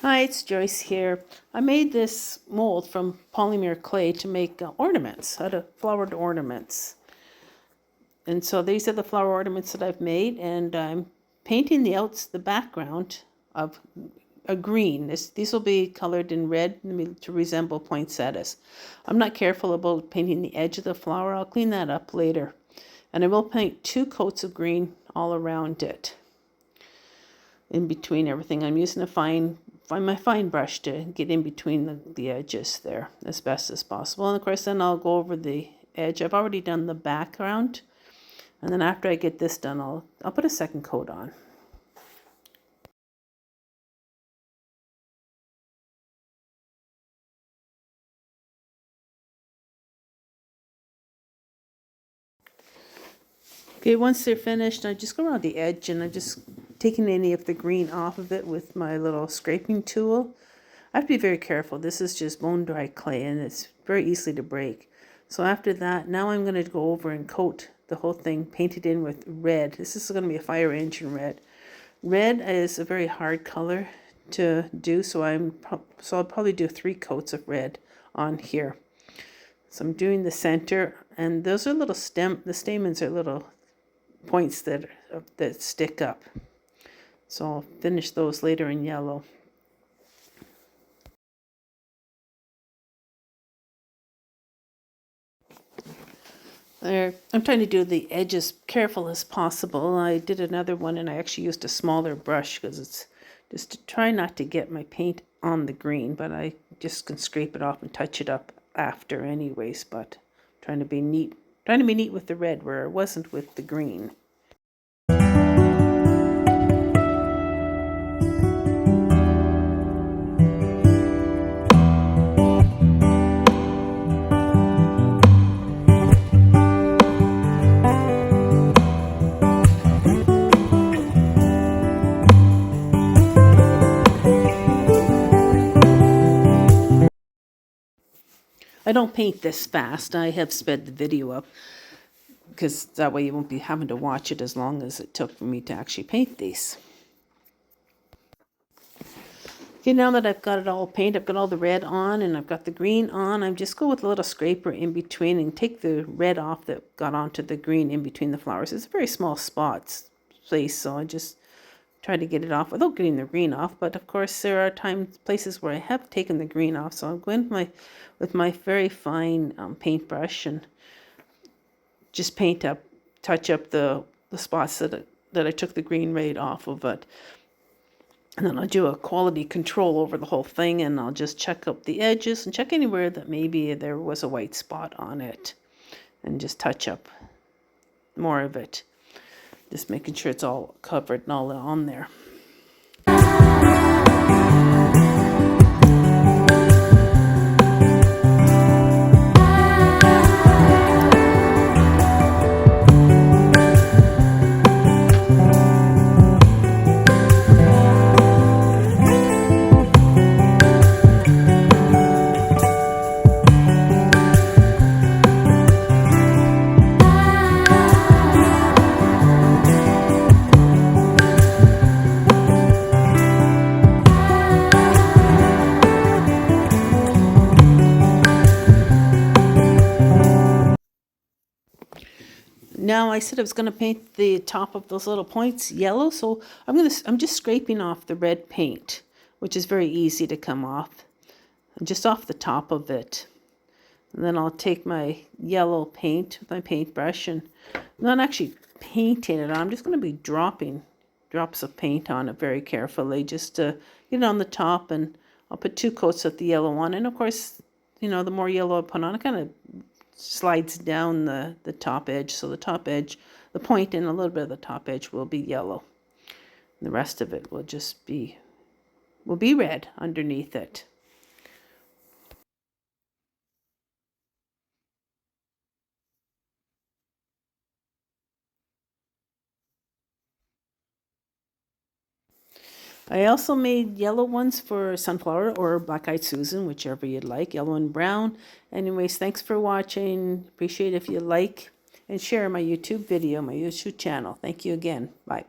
Hi, it's Joyce here. I made this mold from polymer clay to make ornaments, out of flowered ornaments. And so these are the flower ornaments that I've made, and I'm painting the background of a green. These will be colored in red to resemble poinsettias. I'm not careful about painting the edge of the flower. I'll clean that up later. And I will paint 2 coats of green all around it, in between everything. I'm using my fine brush to get in between the edges there as best as possible. And of course then I'll go over the edge. I've already done the background, and then after I get this done I'll put a second coat on. Okay, once they're finished, I just go around the edge and I'm just taking any of the green off of it with my little scraping tool. I have to be very careful. This is just bone dry clay and it's very easily to break. So after that, now I'm going to go over and coat the whole thing, paint it in with red. This is going to be a fire engine red. Red is a very hard color to do, so I'll probably do 3 coats of red on here. So I'm doing the center, and those are little the stamens are little points that stick up. So I'll finish those later in yellow. There, I'm trying to do the edges careful as possible. I did another one and I actually used a smaller brush because it's just to try not to get my paint on the green, but I just can scrape it off and touch it up after anyways. But trying to be neat with the red where it wasn't with the green. I don't paint this fast. I have sped the video up because that way you won't be having to watch it as long as it took for me to actually paint these. Okay, now that I've got it all painted, I've got all the red on and I've got the green on, I'm just go with a little scraper in between and take the red off that got onto the green in between the flowers. It's a very small place, so I just try to get it off without getting the green off. But of course there are places where I have taken the green off, so I'm going with my very fine paintbrush and just touch up the spots that I took the green right off of it. And then I'll do a quality control over the whole thing, and I'll just check up the edges and check anywhere that maybe there was a white spot on it, and just touch up more of it. Just making sure it's all covered and all on there. Now I said I was going to paint the top of those little points yellow, so I'm just scraping off the red paint, which is very easy to come off, just off the top of it. And then I'll take my yellow paint with my paintbrush, and not actually painting it on. I'm just going to be dropping drops of paint on it very carefully, just to get it on the top, and I'll put 2 coats of the yellow on. And of course, the more yellow I put on, it kind of slides down the top edge, so the top edge, the point and a little bit of the top edge will be yellow. And the rest of it will just be red underneath it. I also made yellow ones for Sunflower or Black-Eyed Susan, whichever you'd like, yellow and brown. Anyways, thanks for watching. Appreciate if you like and share my YouTube video, my YouTube channel. Thank you again. Bye.